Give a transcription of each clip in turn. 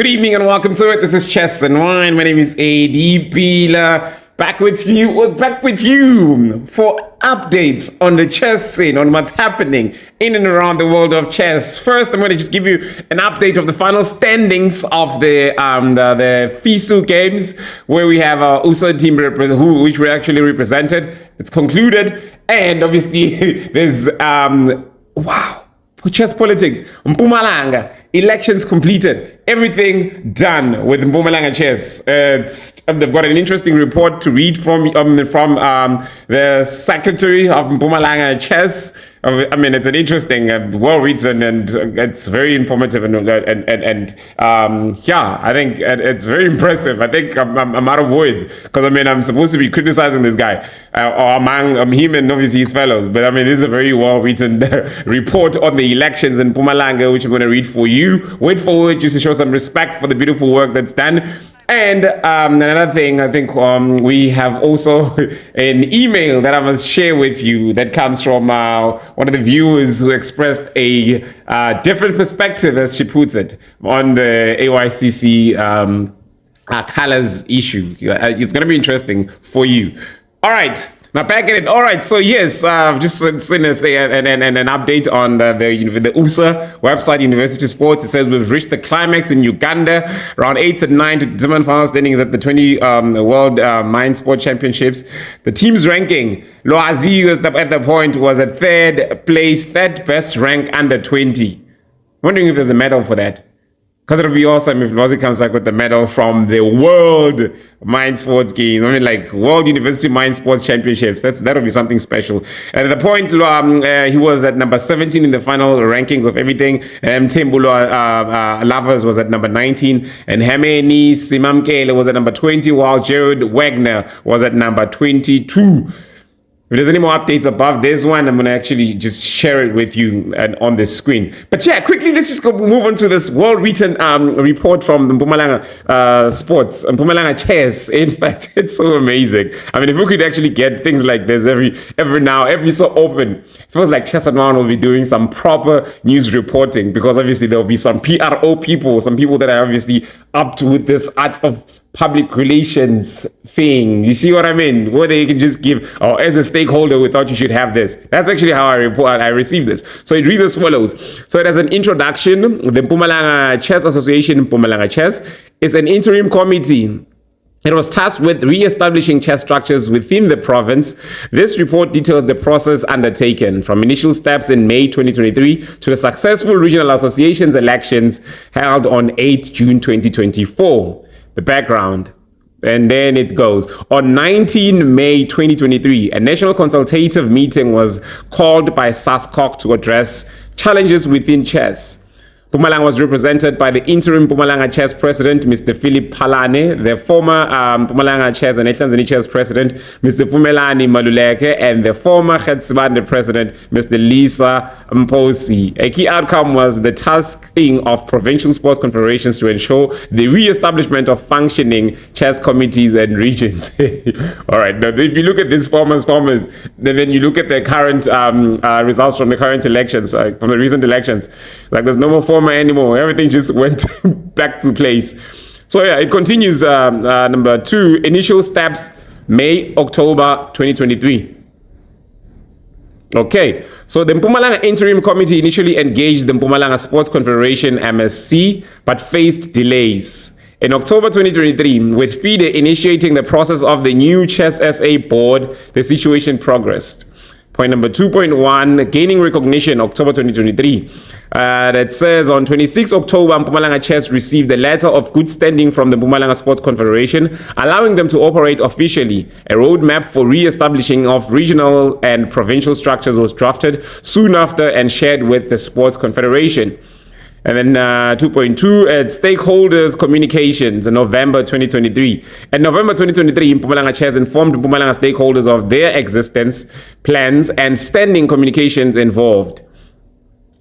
Good evening and welcome to it. This is Chess and Wine. My name is AD Bila. Back with you for updates on the chess scene, on what's happening in and around the world of chess. First, I'm going to just give you an update of the final standings of the FISU games, where we have our USA team which we actually represented. It's concluded, and obviously there's chess politics. Mpumalanga, elections completed. Everything done with Mpumalanga chess. They've got an interesting report to read from the secretary of Mpumalanga chess. I mean, it's an interesting, well written, and it's very informative, and I think it's very impressive. I think I'm out of words, because I mean, I'm supposed to be criticizing this guy or among him and obviously his fellows, but I mean, this is a very well written report on the elections in Mpumalanga, which I'm going to read for you. Wait for it, just to show some respect for the beautiful work that's done. And another thing, I think we have also an email that I must share with you that comes from one of the viewers who expressed a different perspective, as she puts it, on the AYCC colors issue. It's going to be interesting for you. All right. Now back at it. All right, so yes, just seen an update on the USA website, University Sports. It says we've reached the climax in Uganda. Round 8 and 9 to determine final standings at the 20 World Mind Sport Championships. The team's ranking, Loazi at the point was a third best rank under 20. Wondering if there's a medal for that. Because it would be awesome if Loazi comes back with the medal from the World Mind Sports Games. I mean, like World University Mind Sports Championships. That would be something special. And at the point, he was at number 17 in the final rankings of everything. Tembulo Lavers was at number 19. And Hameni Simamkele was at number 20, while Jared Wagner was at number 22. If there's any more updates above this one, I'm going to actually just share it with you and on the screen. But yeah, quickly, let's just move on to this well-written report from the Mpumalanga Sports, Mpumalanga Chess. In fact, it's so amazing. I mean, if we could actually get things like this every so often, it feels like Chess and One will be doing some proper news reporting, because obviously there will be some PRO people, some people that are obviously up to with this art of public relations thing. You see what I mean? Whether you can just give, or as a stakeholder, we thought you should have this. That's actually how I received this. So it reads as follows. So it has an introduction. The Mpumalanga Chess Association, Mpumalanga Chess, is an interim committee. It was tasked with re-establishing chess structures within the province. This report details the process undertaken, from initial steps in May 2023 to the successful regional associations elections held on 8 June 2024. The background. And then it goes. On 19 May 2023, a national consultative meeting was called by SASCOC to address challenges within chess. Mpumalanga was represented by the interim Mpumalanga Chess President, Mr. Philip Palane, the former Mpumalanga Chess and Ehlanzeni Chess President, Mr. Vumelani Maluleke, and the former Khetsibande President, Mr. Lisa Mposi. A key outcome was the tasking of provincial sports confederations to ensure the re-establishment of functioning chess committees and regions. All right, now if you look at these formers, then you look at the current results from the current elections, from the recent elections, like there's no more former anymore. Everything just went back to place. So yeah, it continues. Number 2, initial steps, May-October 2023. Okay, so the Mpumalanga Interim Committee initially engaged the Mpumalanga Sports Confederation, MSC, but faced delays. In October 2023, with FIDE initiating the process of the new Chess SA board, the situation progressed. Point number 2.1, gaining recognition, October 2023. That says on 26 October, Mpumalanga Chess received a letter of good standing from the Mpumalanga Sports Confederation, allowing them to operate officially. A roadmap for re-establishing of regional and provincial structures was drafted soon after and shared with the Sports Confederation. And then 2.2, stakeholders communications in November 2023. In November 2023, Mpumalanga Chess informed Mpumalanga stakeholders of their existence, plans, and standing communications involved.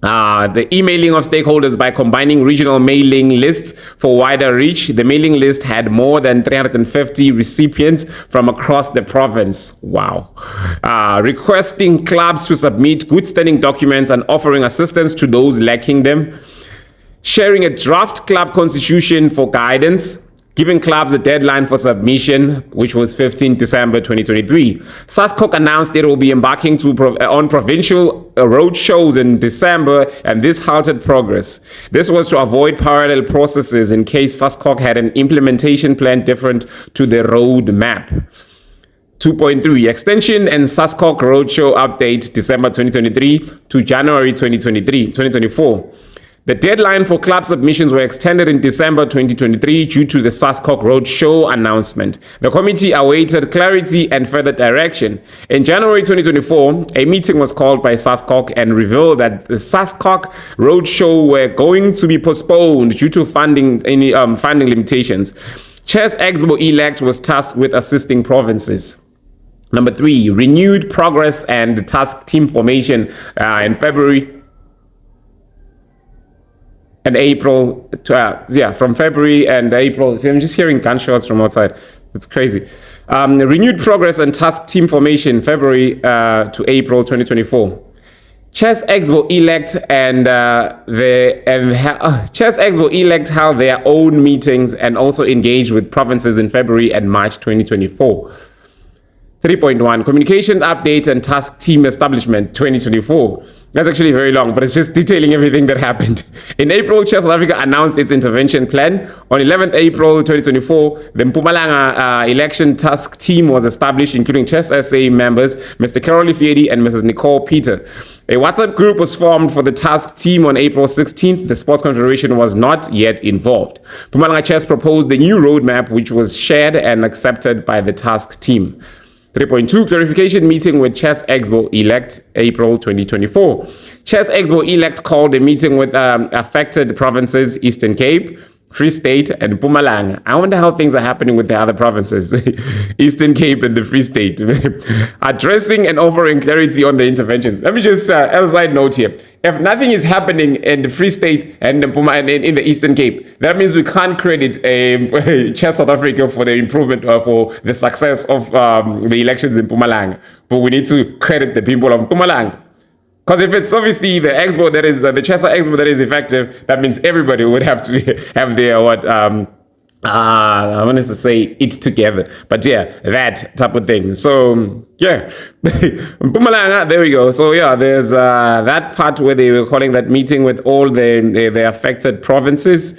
The emailing of stakeholders by combining regional mailing lists for wider reach. The mailing list had more than 350 recipients from across the province. Wow. Requesting clubs to submit good standing documents and offering assistance to those lacking them. sharing a draft club constitution for guidance, giving clubs a deadline for submission, which was 15 December 2023. SASCOC announced it will be embarking on provincial road shows in December, and this halted progress. This was to avoid parallel processes in case SASCOC had an implementation plan different to the road map. 2.3 Extension and SASCOC Roadshow Update December 2023 to January 2024. The deadline for club submissions were extended in December 2023 due to the SASCOC Roadshow announcement. The committee awaited clarity and further direction. In January 2024, a meeting was called by SASCOC and revealed that the SASCOC Roadshow were going to be postponed due to funding limitations. Chess Expo-elect was tasked with assisting provinces. Number 3, renewed progress and task team formation in February and April. From February and April. See, I'm just hearing gunshots from outside. It's crazy. Renewed progress and task team formation February to April 2024. Chess Expo-elect Chess Expo-elect held their own meetings and also engaged with provinces in February and March 2024. 3.1 Communication Update and Task Team Establishment 2024. That's actually very long, but it's just detailing everything that happened. In April, Chess South Africa announced its intervention plan. On 11th April 2024, the Mpumalanga election task team was established, including Chess SA members, Mr. Carol Fiedi and Mrs. Nicole Peter. A WhatsApp group was formed for the task team on April 16th. The Sports Confederation was not yet involved. Mpumalanga Chess proposed the new roadmap, which was shared and accepted by the task team. 3.2 Clarification meeting with Chess Expo-elect April 2024. Chess Expo-elect called a meeting with affected provinces, Eastern Cape, Free State, and Mpumalanga. I wonder how things are happening with the other provinces, Eastern Cape and the Free State. Addressing and offering clarity on the interventions. Let me just, as a side note here, if nothing is happening in the Free State and in the Eastern Cape, that means we can't credit Chess South Africa for the improvement or for the success of the elections in Mpumalanga. But we need to credit the people of Mpumalanga. Because if it's obviously the expo that is the Chess Expo that is effective, that means everybody would have to have their I wanted to say it together, but yeah, that type of thing. So yeah, Mpumalanga, there we go. So yeah, there's that part where they were calling that meeting with all the affected provinces,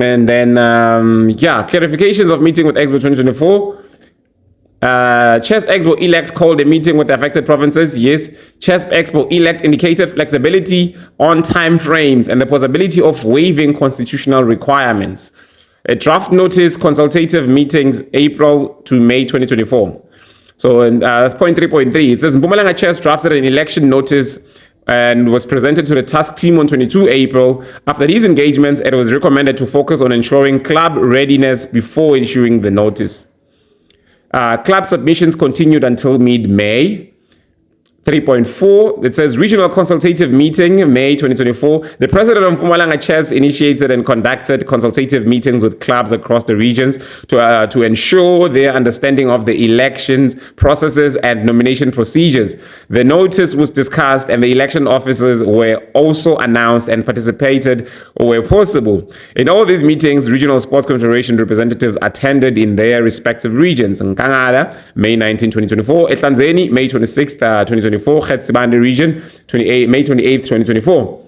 and then clarifications of meeting with Expo 2024. Chess Expo-elect called a meeting with the affected provinces. Yes. Chess Expo-elect indicated flexibility on time frames and the possibility of waiving constitutional requirements. A draft notice consultative meetings April to May 2024. So that's point 3.3. It says Mpumalanga Chess drafted an election notice and was presented to the task team on 22 April. After these engagements, it was recommended to focus on ensuring club readiness before issuing the notice. Club submissions continued until mid-May. 3.4, it says regional consultative meeting, May 2024. The president of Mpumalanga Chess initiated and conducted consultative meetings with clubs across the regions to ensure their understanding of the elections processes and nomination procedures. The notice was discussed and the election officers were also announced and participated where possible. In all these meetings, Regional Sports Confederation representatives attended in their respective regions. Nkangala, May 19, 2024. Ehlanzeni, May 26, 2024. Khetsibande region, May 28th, 2024.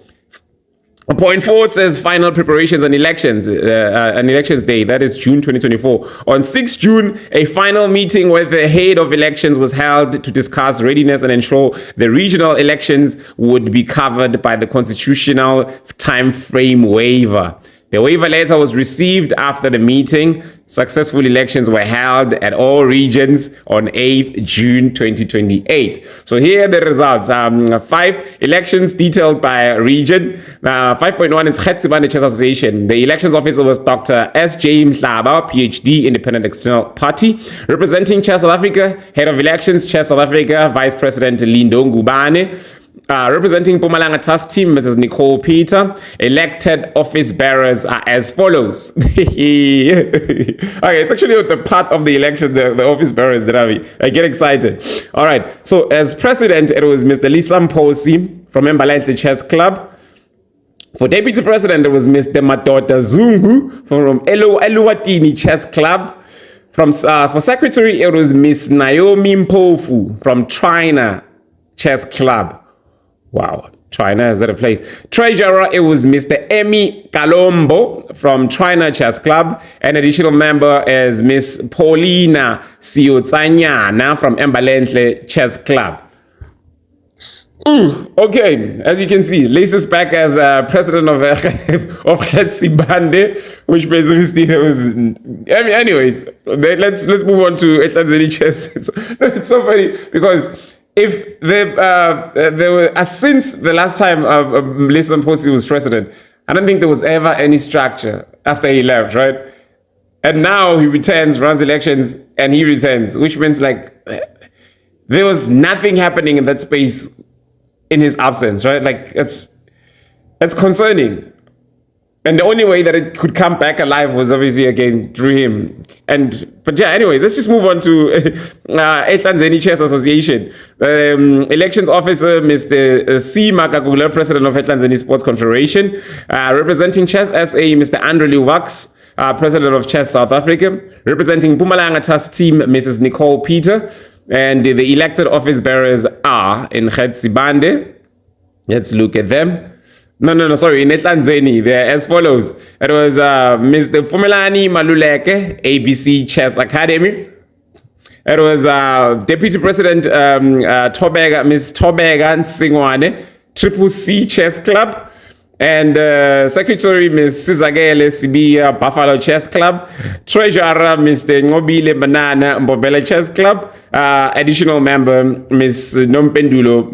Point 4 says final preparations and elections, an elections day, that is June 2024. On 6 June, a final meeting with the head of elections was held to discuss readiness and ensure the regional elections would be covered by the constitutional time frame waiver. The waiver letter was received after the meeting. Successful elections were held at all regions on 8th June 2028. So here are the results. 5 elections detailed by region. 5.1 is Khetsibande Chess Association. The elections officer was Dr. S.J. Mhlaba, PhD, Independent External Party. Representing Chess South Africa, Head of Elections, Chess South Africa, Vice President Lindo Ngubane. Representing Mpumalanga Task Team, Mrs. Nicole Peter. Elected office bearers are as follows. Okay, it's actually the part of the election, the office bearers that I get excited. All right, so as president, it was Mr. Lisa Mposi from Mpumalanga Chess Club. For deputy president, it was Mr. Madoda Zungu from Eluwatini Chess Club. For secretary, it was Miss Naomi Mpofu from China Chess Club. Wow, China is that a place? Treasurer, it was Mr. Emi Kalombo from China Chess Club. An additional member is Miss Paulina Siotsanyana from Mpumalanga Chess Club. Okay, as you can see, Laces back as president of Bande, which basically was. Anyways, let's move on to Tanzania chess. It's so funny because if there were since the last time Lisa Mposi was president, I don't think there was ever any structure after he left, right? And now he returns, runs elections, and he returns, which means like there was nothing happening in that space in his absence, right? Like it's concerning. And the only way that it could come back alive was obviously again through him. But yeah, anyways, let's just move on to Tanzania Chess Association. Elections officer, Mr. C. Makagula, president of Tanzania Sports Confederation. Representing Chess SA, Mr. Andrew Wax, president of Chess South Africa. Representing Mpumalanga Task Team, Mrs. Nicole Peter. And the elected office bearers are in Bande. Let's look at them. Sorry, in Tanzania, they're as follows. It was Mr. Mpumalanga Maluleke, ABC Chess Academy. It was Deputy President Ms. Tobega Nsingwane, Triple C Chess Club. And Secretary Ms. Sizagele Sibia Buffalo Chess Club, Treasurer Mr. Ngobile Banana Mbobela Chess Club, additional member Ms. Nompendulo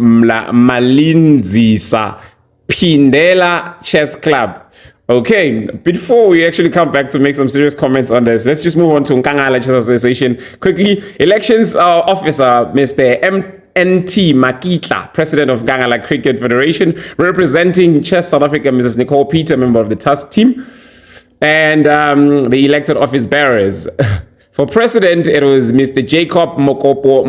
Malinzisa Pindela Chess Club. Okay, before we actually come back to make some serious comments on this, let's just move on to Nkangala Chess Association quickly. Elections officer Mr. NT Makitla, president of Nkangala Cricket Federation, representing Chess South Africa, Mrs. Nicole Peter, member of the task team, and the elected office bearers. For president, it was Mr. Jacob Mokoape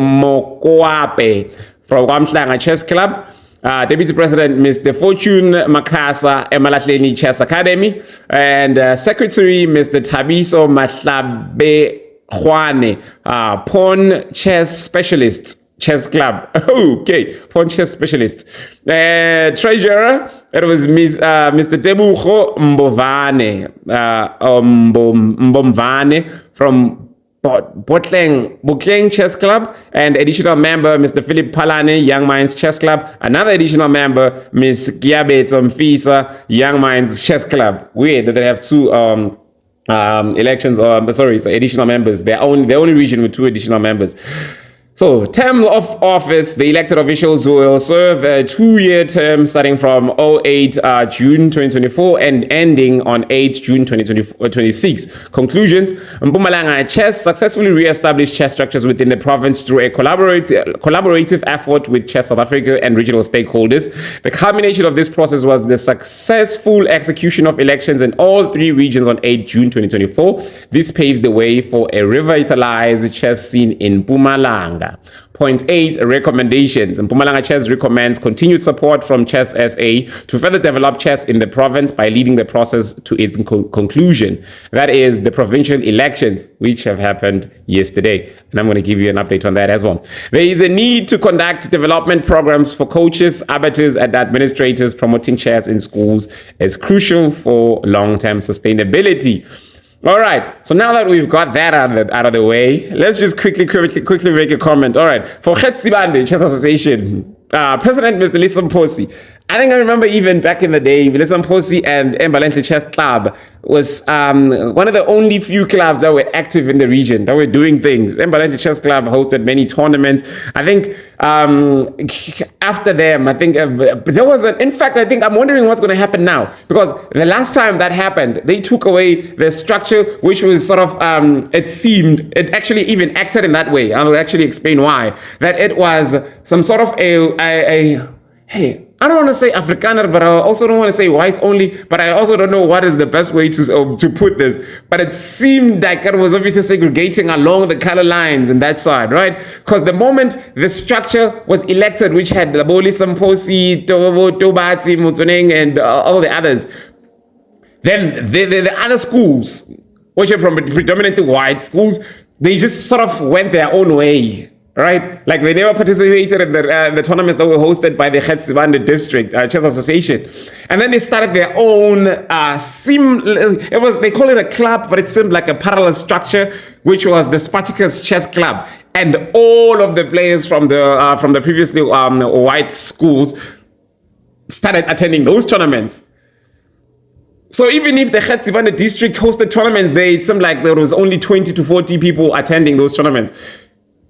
from Mpumalanga Chess Club. Deputy President, Mr. Fortune Makasa, Emalahleni Chess Academy, and Secretary, Mr. Tabiso Mahlabe Juane, Pawn Chess Specialist. Chess Club. Okay, Pawn Chess Specialist. Treasurer, it was Mr. Tebucho Mbomvane from Bukleng Chess Club, and additional member Mr. Philip Palane, Young Minds Chess Club. Another additional member, Miss Giabeto Mfisa, Young Minds Chess Club. Weird that they have two elections, additional members. They're only region with two additional members. So, term of office, the elected officials will serve a 2-year term starting from 08 June 2024 and ending on 8 June 2026. Conclusions: Mpumalanga Chess successfully re-established chess structures within the province through a collaborative effort with Chess South Africa and regional stakeholders. The culmination of this process was the successful execution of elections in all 3 regions on 8 June 2024. This paves the way for a revitalized chess scene in Mpumalanga. Point 8, recommendations. Mpumalanga Chess recommends continued support from Chess SA to further develop chess in the province by leading the process to its conclusion. That is the provincial elections, which have happened yesterday. And I'm going to give you an update on that as well. There is a need to conduct development programs for coaches, arbiters, and administrators. Promoting chess in schools is crucial for long-term sustainability. All right, so now that we've got that out of the way, let's just quickly make a comment. All right, for Bande Chess Association, President Mr. Lisa Mposi. I think I remember even back in the day, Lisa Mposi and Mpumalanga Chess Club was one of the only few clubs that were active in the region, that were doing things. Mpumalanga Chess Club hosted many tournaments. I think after them, I think there was in fact, I think I'm wondering what's going to happen now, because the last time that happened, they took away the structure, which was sort of, it actually even acted in that way. I will actually explain why. That it was some sort of I don't want to say Afrikaner, but I also don't want to say whites only, but I also don't know what is the best way to put this. But it seemed like it was obviously segregating along the color lines in that side, right? Because the moment the structure was elected, which had Laboli Samposi, Tobatsi, Mutsoneng, and all the others, then the other schools, which are predominantly white schools, they just sort of went their own way. Right, like they never participated in the tournaments that were hosted by the Khetsibande District Chess Association, and then they started their own. They call it a club, but it seemed like a parallel structure, which was the Spartacus Chess Club, and all of the players from the previously white schools started attending those tournaments. So even if the Khetsibande District hosted tournaments, it seemed like there was only 20 to 40 people attending those tournaments.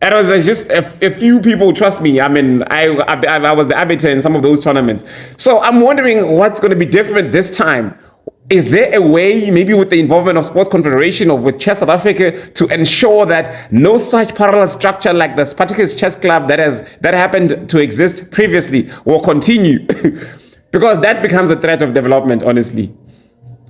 It was just a few people, trust me. I mean, I was the arbiter in some of those tournaments. So I'm wondering what's going to be different this time. Is there a way, maybe with the involvement of Sports Confederation or with Chess South Africa, to ensure that no such parallel structure like the Spartacus Chess Club that happened to exist previously will continue? Because that becomes a threat of development, honestly.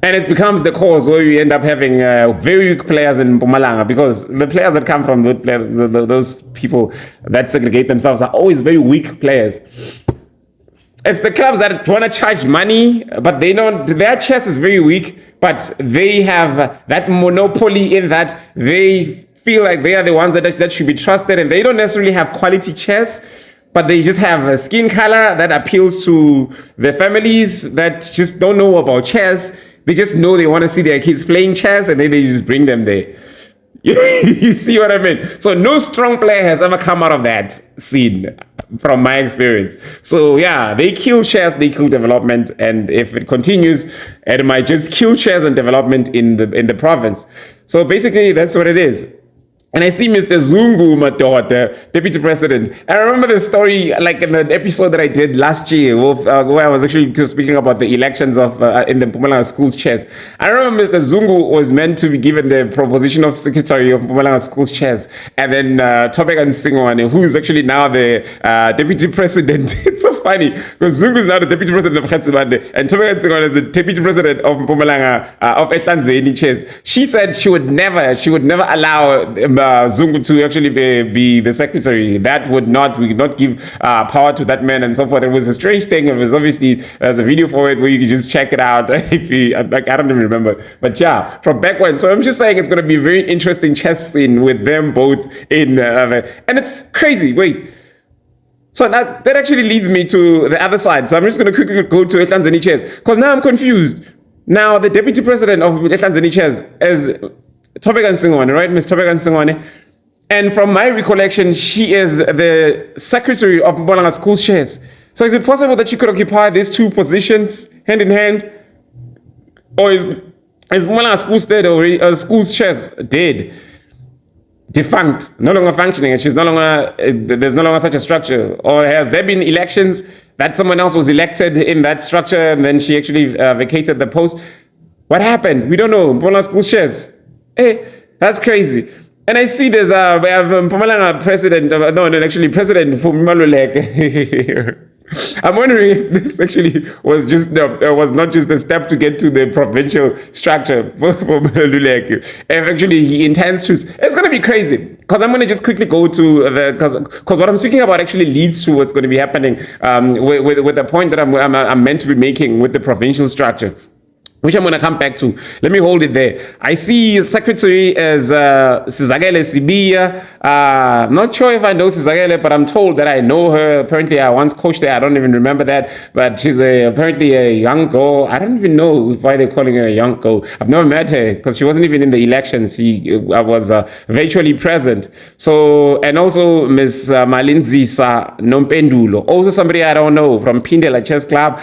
And it becomes the cause where we end up having very weak players in Mpumalanga, because the players that come from those people that segregate themselves are always very weak players. It's the clubs that want to charge money, but they don't. Their chess is very weak, but they have that monopoly in that they feel like they are the ones that should be trusted, and they don't necessarily have quality chess, but they just have a skin color that appeals to the families that just don't know about chess. They just know they want to see their kids playing chess, and then they just bring them there. You see what I mean? So no strong player has ever come out of that scene from my experience. So yeah, they kill chess, they kill development, and if it continues, it might just kill chess and development in the province. So basically, that's what it is. And I see Mr. Zungu Madoda, Deputy President. I remember the story, like in the episode that I did last year, where I was actually speaking about the elections of in the Mpumalanga Schools Chess. I remember Mr. Zungu was meant to be given the proposition of Secretary of Mpumalanga Schools Chess, and then Tobekan Singwane, who is actually now the Deputy President. It's so funny, because Zungu is now the Deputy President of Khetsibande, and Tobekan Singwane is the Deputy President of Mpumalanga of Ehlanzeni Chess. She said she would never allow Zungu to actually be the secretary. That we would not give power to that man and so forth. It was a strange thing. It was obviously, there's a video for it where you can just check it out. If you, I don't even remember, but yeah, from back when. So I'm just saying it's going to be a very interesting chess scene with them both in, and it's crazy. Wait. So that actually leads me to the other side. So I'm just going to quickly go to Ehlanzeni Chess, because now I'm confused. Now the deputy president of Ehlanzeni Chess is Tobekan Singwane, right? Ms. Tobekan Singwane. And from my recollection, she is the secretary of Mpumalanga Schools Chess. So is it possible that she could occupy these two positions hand in hand? Or is Mpumalanga Schools dead or Schools Chess dead? Defunct, no longer functioning, and she's no longer, there's no longer such a structure? Or has there been elections that someone else was elected in that structure and then she actually vacated the post? What happened? We don't know. Mpumalanga Schools Chess. Hey, that's crazy. And I see there's we have Mpumalanga president, actually President Mpumalanga. I'm wondering if this actually was just was not just a step to get to the provincial structure for Mpumalanga. If actually he intends to, it's going to be crazy. Because I'm going to just quickly go to because what I'm speaking about actually leads to what's going to be happening with the point that I'm meant to be making with the provincial structure, which I'm going to come back to. Let me hold it there. I see secretary as Sizakele Sibia. I'm not sure if I know Sizakele, but I'm told that I know her. Apparently, I once coached her. I don't even remember that. But she's apparently a young girl. I don't even know why they're calling her a young girl. I've never met her because she wasn't even in the elections. She was virtually present. So, and also Ms. Malinzisa Nompendulo. Also somebody I don't know from Pindela Chess Club.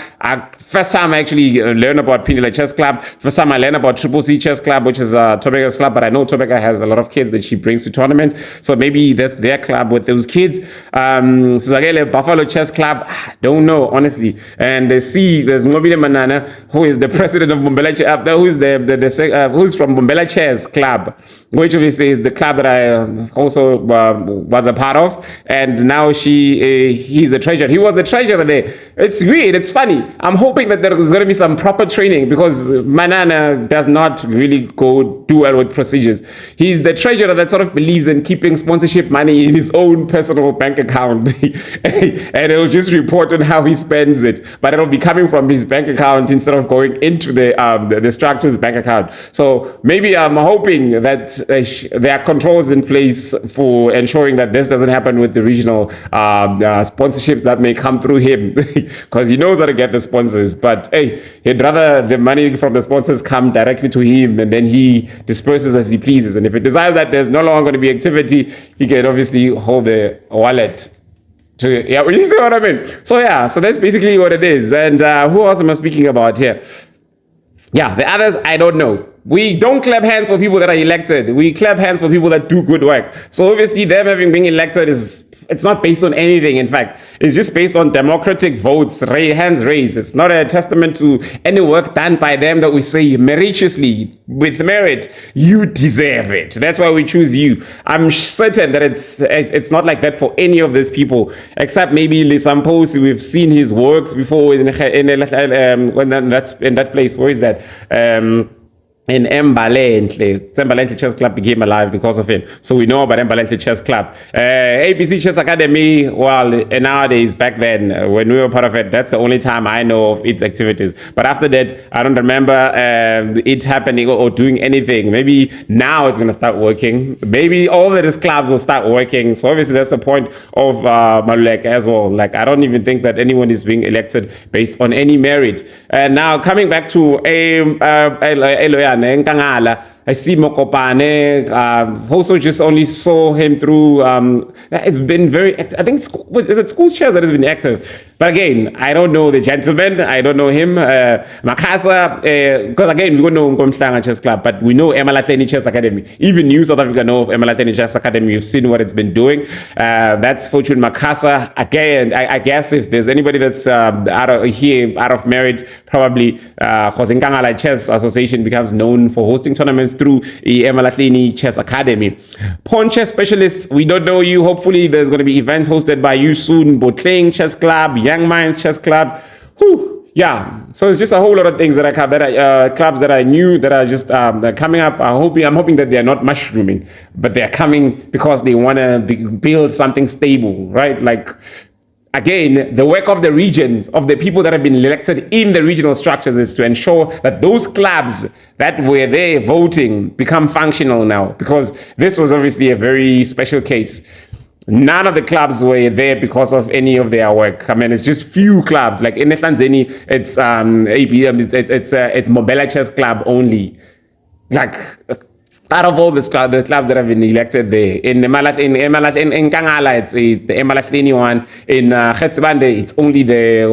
First time I actually learned about Pindela Chess Chess Club. For some, I learn about Triple C Chess Club, which is Tobeka's club, but I know Tobeka has a lot of kids that she brings to tournaments. So maybe that's their club with those kids. Buffalo Chess Club, don't know, honestly. And there's Mobile Manana, who is the president of Mbombela, who's from Mbombela Chess Club, which obviously is the club that I also was a part of. And now he's the treasurer. He was the treasurer there. It's weird. It's funny. I'm hoping that there's going to be some proper training because Manana does not really do well with procedures. He's the treasurer that sort of believes in keeping sponsorship money in his own personal bank account. And he'll just report on how he spends it. But it'll be coming from his bank account instead of going into the structure's bank account. So maybe I'm hoping that there are controls in place for ensuring that this doesn't happen with the regional sponsorships that may come through him, because he knows how to get the sponsors. But hey, he'd rather the money from the sponsors come directly to him and then he disperses as he pleases. And if he decides that there's no longer going to be activity, he can obviously hold the wallet. You see what I mean? So that's basically what it is. And who else am I speaking about here? Yeah, the others, I don't know. We don't clap hands for people that are elected. We clap hands for people that do good work. So obviously them having been elected it's not based on anything. In fact, it's just based on democratic votes, hands raised. It's not a testament to any work done by them that we say meritociously, with merit, you deserve it. That's why we choose you. I'm certain that it's not like that for any of these people, except maybe Lisamposi. We've seen his works before in that place. Where is that? In Mpumalanga Chess Club became alive because of him. So we know about Mpumalanga Chess Club. APC Chess Academy, well, nowadays, back then, when we were part of it, that's the only time I know of its activities. But after that, I don't remember it happening or doing anything. Maybe now it's going to start working. Maybe all of these clubs will start working. So obviously, that's the point of Maluleke as well. Like, I don't even think that anyone is being elected based on any merit. And now, coming back to Eloya Nkangala, I see Mokopane, also just only saw him through, it's been very, I think is it Schools Chess that has been active? But again, I don't know the gentleman, I don't know him. Makasa, because again, we don't know Mpumalanga Chess Club, but we know Emalahleni Chess Academy. Even you, South Africa, know of Emalahleni Chess Academy. You've seen what it's been doing. That's Fortune Makasa. Again, I guess if there's anybody that's out of merit, probably Nkangala Chess Association becomes known for hosting tournaments through the Emalahleni Chess Academy. Pawn chess specialists, we don't know you. Hopefully there's going to be events hosted by you soon. Botleng Chess Club, Young Minds Chess Club. Whew. Yeah, so it's just a whole lot of things that are clubs that I knew that are just they're coming up. I'm hoping that they're not mushrooming, but they're coming because they want to build something stable, right? Like, again, the work of the regions, of the people that have been elected in the regional structures, is to ensure that those clubs that were there voting become functional now, because this was obviously a very special case. None of the clubs were there because of any of their work. I mean, it's just few clubs. Like in Ehlanzeni, it's Mbombela Chess Club only. Like, out of all the clubs that have been elected there, in Nkangala, it's the Emalahleni one. In Khetsibande, it's only the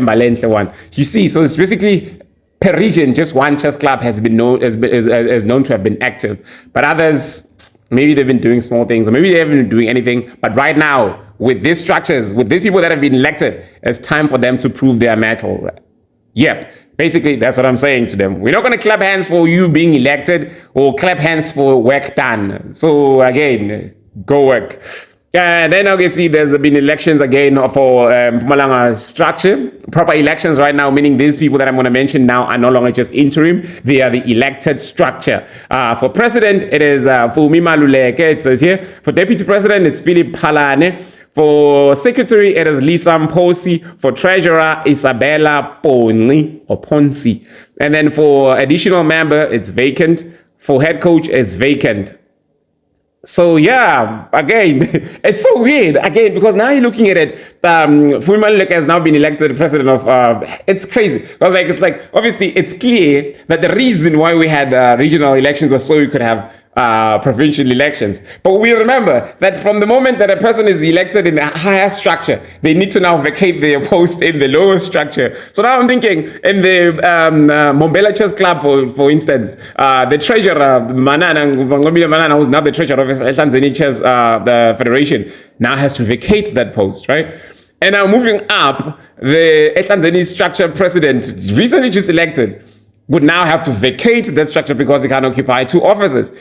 Mbalenhle one. You see, so it's basically per region, just one chess club has been known is known to have been active, but others, maybe they've been doing small things, or maybe they haven't been doing anything. But right now, with these structures, with these people that have been elected, it's time for them to prove their mettle. Yep, basically, that's what I'm saying to them. We're not going to clap hands for you being elected or clap hands for work done. So again, go work. Then obviously there's been elections again for Mpumalanga structure. Proper elections right now, meaning these people that I'm going to mention now are no longer just interim. They are the elected structure. For president, it is Fumi Maluleke, it says here. For deputy president, it's Philip Palane. For secretary, it is Lisa Mposi. For treasurer, Isabella Poni or Ponsi. And then for additional member, it's vacant. For head coach, it's vacant. So yeah, again, it's so weird, again, because now you're looking at it, Fumi Maluleke has now been elected president of, it's crazy. It's like, obviously, it's clear that the reason why we had regional elections was so you could have provincial elections. But we remember that from the moment that a person is elected in the higher structure, they need to now vacate their post in the lower structure. So now I'm thinking in the Mbombela Chess Club, for instance, the treasurer, Manana, who's now the treasurer of Ehlanzeni Chess the Federation, now has to vacate that post, right? And now moving up, the Ehlanzeni structure president, recently just elected, would now have to vacate that structure because he can't occupy 2 offices.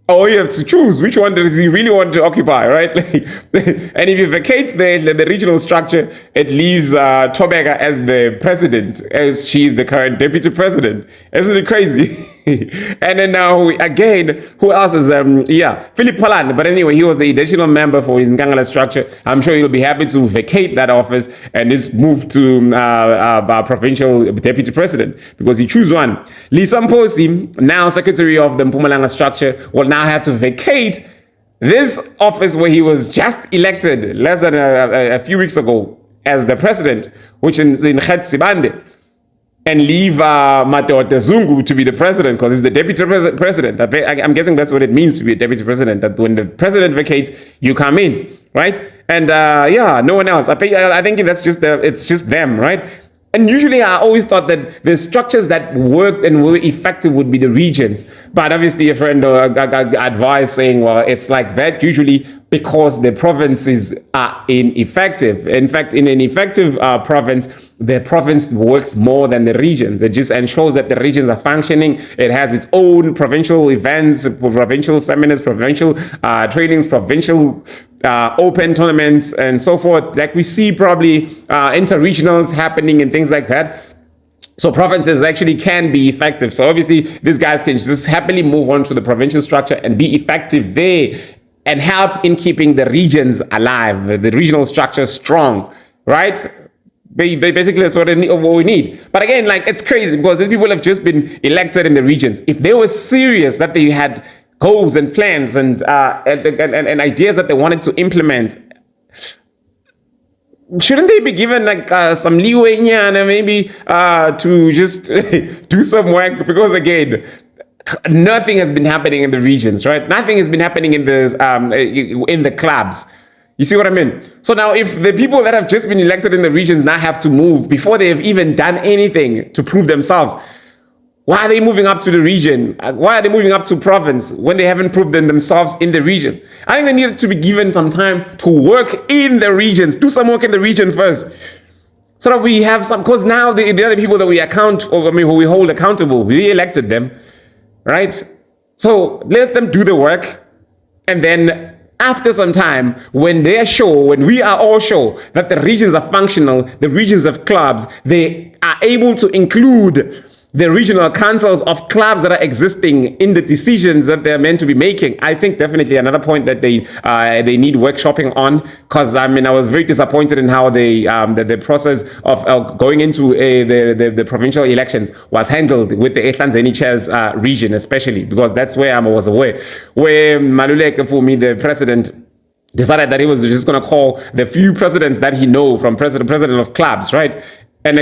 Or you have to choose which one does he really want to occupy, right? And if he vacates the regional structure, it leaves Thobeka as the president, as she is the current deputy president. Isn't it crazy? And then now, again, who else is, Philip Poland. But anyway, he was the additional member for his Nkangala structure. I'm sure he'll be happy to vacate that office and just move to provincial deputy president, because he choose one. Lisa Mposi, now secretary of the Mpumalanga structure, will now have to vacate this office where he was just elected less than a few weeks ago as the president, which is in Sibande, and leave Madoda Zungu to be the president, because he's the deputy president. I'm guessing that's what it means to be a deputy president, that when the president vacates, you come in, right? And no one else. I think that's just it's just them, right? And usually I always thought that the structures that worked and were effective would be the regions. But obviously a friend advised saying, well, it's like that usually because the provinces are ineffective. In fact, in an effective province, the province works more than the regions. It just ensures that the regions are functioning. It has its own provincial events, provincial seminars, provincial trainings, provincial open tournaments and so forth, like we see probably inter-regionals happening and things like that. So provinces actually can be effective. So obviously these guys can just happily move on to the provincial structure and be effective there and help in keeping the regions alive, the regional structure strong, right? Basically that's what we need. But again, like, it's crazy because these people have just been elected in the regions. If they were serious that they had goals and plans and ideas that they wanted to implement, shouldn't they be given like some leeway and maybe to just do some work? Because again, nothing has been happening in the regions, right? Nothing has been happening in the clubs. You see what I mean? So now if the people that have just been elected in the regions now have to move before they have even done anything to prove themselves, why are they moving up to the region? Why are they moving up to province when they haven't proved themselves in the region? I think they need to be given some time to work in the regions. Do some work in the region first, so that we have some. Because now the other people that we who we hold accountable, we elected them, right? So let them do the work, and then after some time, when they are sure, when we are all sure that the regions are functional, the regions of clubs, they are able to include the regional councils of clubs that are existing in the decisions that they're meant to be making. I think definitely another point that they need workshopping on, because I mean, I was very disappointed in how the process of going into the provincial elections was handled with the Ehlanzeni Chairs region, especially because that's where I was aware, where Maluleke, for me, the president, decided that he was just going to call the few presidents that he know from president of clubs, right? And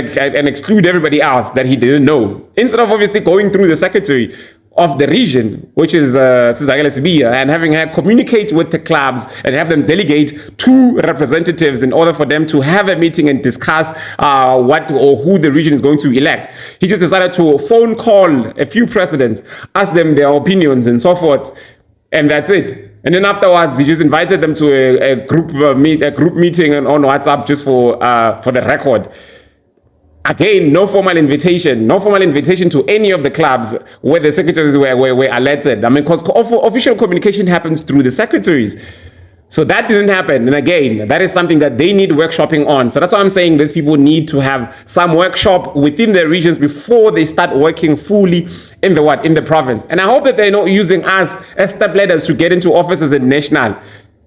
exclude everybody else that he didn't know, instead of obviously going through the secretary of the region, which is Sizakele Sibiya, and having her communicate with the clubs and have them delegate 2 representatives in order for them to have a meeting and discuss what or who the region is going to elect. He just decided to phone call a few presidents, ask them their opinions and so forth, and that's it. And then afterwards, he just invited them to a group meeting on WhatsApp just for the record. Again, no formal invitation to any of the clubs where the secretaries were elected. I mean, because official communication happens through the secretaries. So that didn't happen. And again, that is something that they need workshopping on. So that's why I'm saying these people need to have some workshop within their regions before they start working fully in the province. And I hope that they're not using us as step ladders to get into offices at national.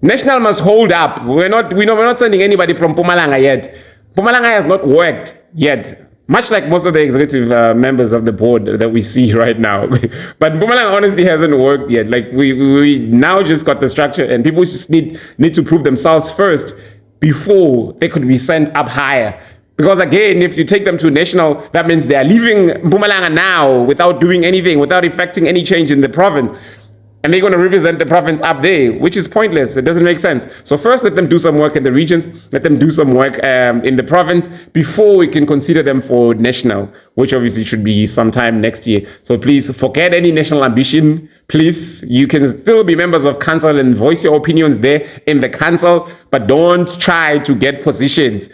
National must hold up. We're not sending anybody from Mpumalanga yet. Mpumalanga has not worked yet, much like most of the executive members of the board that we see right now. But Mpumalanga honestly hasn't worked yet. Like we now just got the structure, and people just need to prove themselves first before they could be sent up higher. Because again, if you take them to national, that means they are leaving Mpumalanga now without doing anything, without effecting any change in the province. and they're going to represent the province up there, which is pointless. It doesn't make sense. So first, let them do some work in the regions, let them do some work in the province before we can consider them for national, which obviously should be sometime next year. So please forget any national ambition. Please, you can still be members of council and voice your opinions there in the council, but don't try to get positions.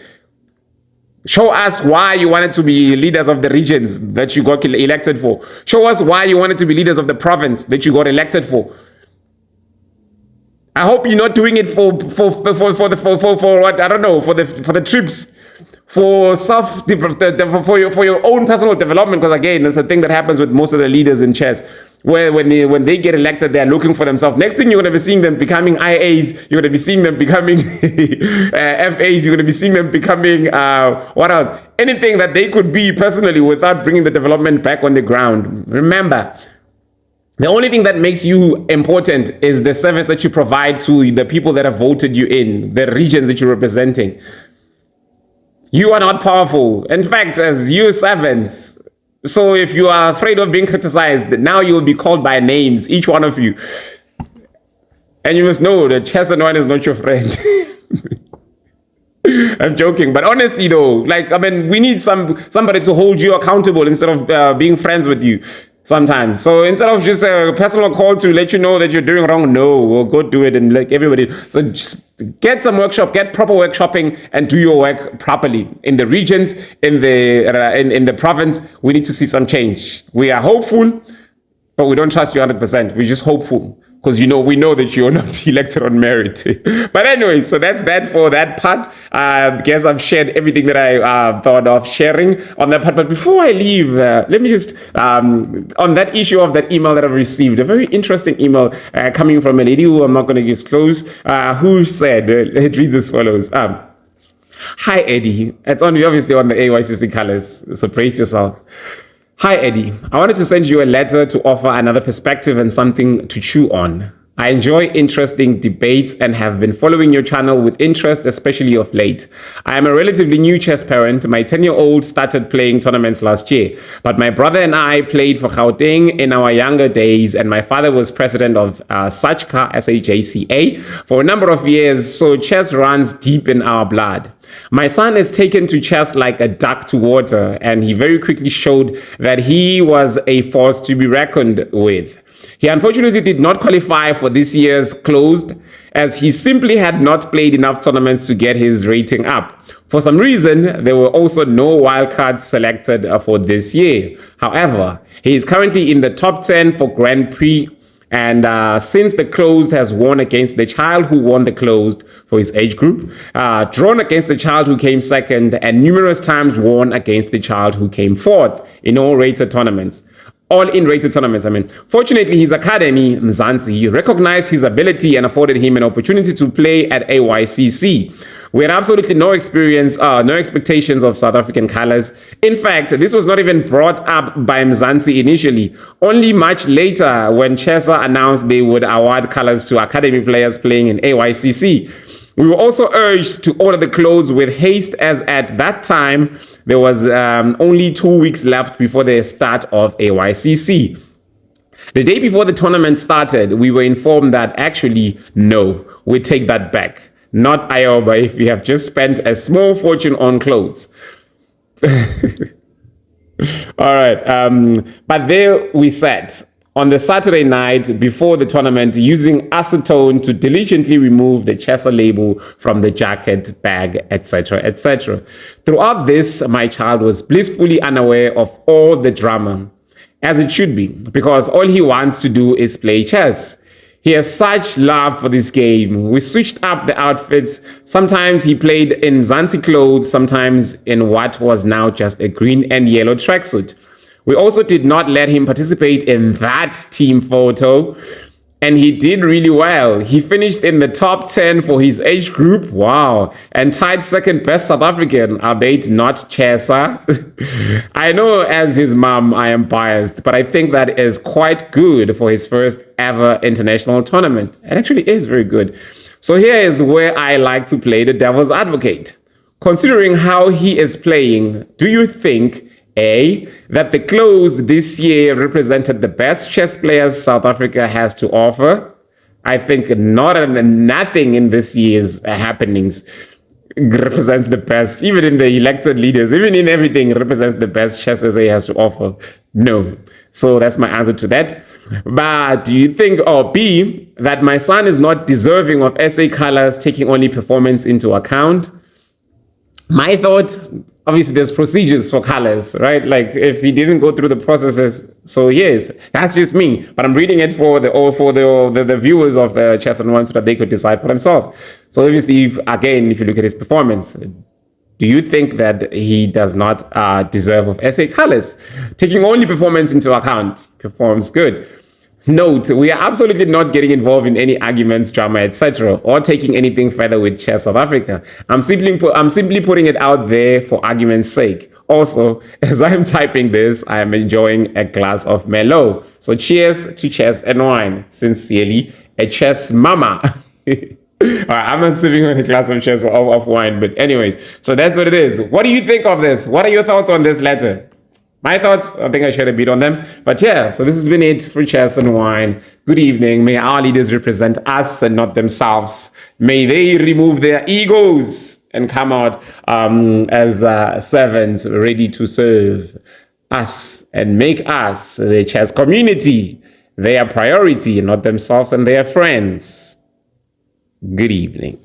Show us why you wanted to be leaders of the regions that you got elected for. Show us why you wanted to be leaders of the province that you got elected for. I hope you're not doing it for what, I don't know, for the trips, for your own personal development. Because again, it's a thing that happens with most of the leaders in chess, where when they get elected, they're looking for themselves. Next thing, you're going to be seeing them becoming IAs, you're going to be seeing them becoming FAs, you're going to be seeing them becoming what else? Anything that they could be personally without bringing the development back on the ground. Remember, the only thing that makes you important is the service that you provide to the people that have voted you in, the regions that you're representing. You are not powerful. In fact, as you servants, so if you are afraid of being criticized, now you will be called by names, each one of you. And you must know that chess and wine is not your friend. I'm joking, but honestly though, like, I mean, we need somebody to hold you accountable instead of being friends with you sometimes. So instead of just a personal call to let you know that you're doing wrong, no, we'll go do it and like everybody. So just get some workshop, get proper workshopping, and do your work properly in the regions, in the province. We need to see some change. We are hopeful, but we don't trust you 100%. We're just hopeful. Because we know that you're not elected on merit. But anyway, so that's that for that part. I guess I've shared everything that I thought of sharing on that part. But before I leave, let me just, on that issue of that email that I've received, a very interesting email coming from a lady who I'm not going to disclose, who said, it reads as follows. Hi, Eddie. It's obviously on the AYCC colors, so brace yourself. Hi, Eddie. I wanted to send you a letter to offer another perspective and something to chew on. I enjoy interesting debates and have been following your channel with interest, especially of late. I am a relatively new chess parent. My 10-year-old started playing tournaments last year, but my brother and I played for Gauteng in our younger days, and my father was president of SAJCA, SAJCA, for a number of years, so chess runs deep in our blood. My son is taken to chess like a duck to water, and he very quickly showed that he was a force to be reckoned with. He unfortunately did not qualify for this year's closed, as he simply had not played enough tournaments to get his rating up. For some reason, there were also no wildcards selected for this year. However, he is currently in the top 10 for Grand Prix, and since the closed has won against the child who won the closed for his age group, drawn against the child who came second, and numerous times won against the child who came fourth in all rated tournaments. All-in rated tournaments, I mean. Fortunately, his academy, Mzansi, recognized his ability and afforded him an opportunity to play at AYCC. We had absolutely no experience, no expectations of South African colors. In fact, this was not even brought up by Mzansi initially. Only much later, when Chesa announced they would award colors to academy players playing in AYCC. We were also urged to order the clothes with haste, as at that time, there was only 2 weeks left before the start of AYCC. The day before the tournament started, we were informed that actually, no, we take that back. Not Ioba if you have just spent a small fortune on clothes. All right, but there we sat on the Saturday night before the tournament, using acetone to diligently remove the Chesa label from the jacket, bag, etc., etc. Throughout this, my child was blissfully unaware of all the drama, as it should be, because all he wants to do is play chess. He has such love for this game. We switched up the outfits. Sometimes he played in Zanzi clothes, sometimes in what was now just a green and yellow tracksuit. We also did not let him participate in that team photo, and he did really well. He finished in the top 10 for his age group, wow, and tied second best South African, albeit not Chesa. I know as his mom, I am biased, but I think that is quite good for his first ever international tournament. It actually is very good. So here is where I like to play the devil's advocate. Considering how he is playing, do you think A, that the close this year represented the best chess players South Africa has to offer. I think nothing in this year's happenings represents the best, even in the elected leaders, even in everything, represents the best chess SA has to offer. No. So that's my answer to that. But do you think, or B, that my son is not deserving of SA colors, taking only performance into account? My thought, obviously there's procedures for colors, right? Like if he didn't go through the processes, so yes, that's just me. But I'm reading it for the viewers of the Chess and One so that they could decide for themselves. So obviously, if you look at his performance, do you think that he does not deserve of SA colors? Taking only performance into account, performs good. Note, we are absolutely not getting involved in any arguments, drama, etc., or taking anything further with Chess South Africa. I'm simply putting it out there for argument's sake. Also, as I'm typing this, I am enjoying a glass of Merlot. So cheers to chess and wine. Sincerely, a chess mama. All right, I'm not sipping on a glass of chess or of wine, but anyways, so that's what it is. What do you think of this? What are your thoughts on this letter? My thoughts, I think I shared a bit on them. But yeah, so this has been it for Chess and Wine. Good evening. May our leaders represent us and not themselves. May they remove their egos and come out as servants ready to serve us and make us, the chess community, their priority, not themselves and their friends. Good evening.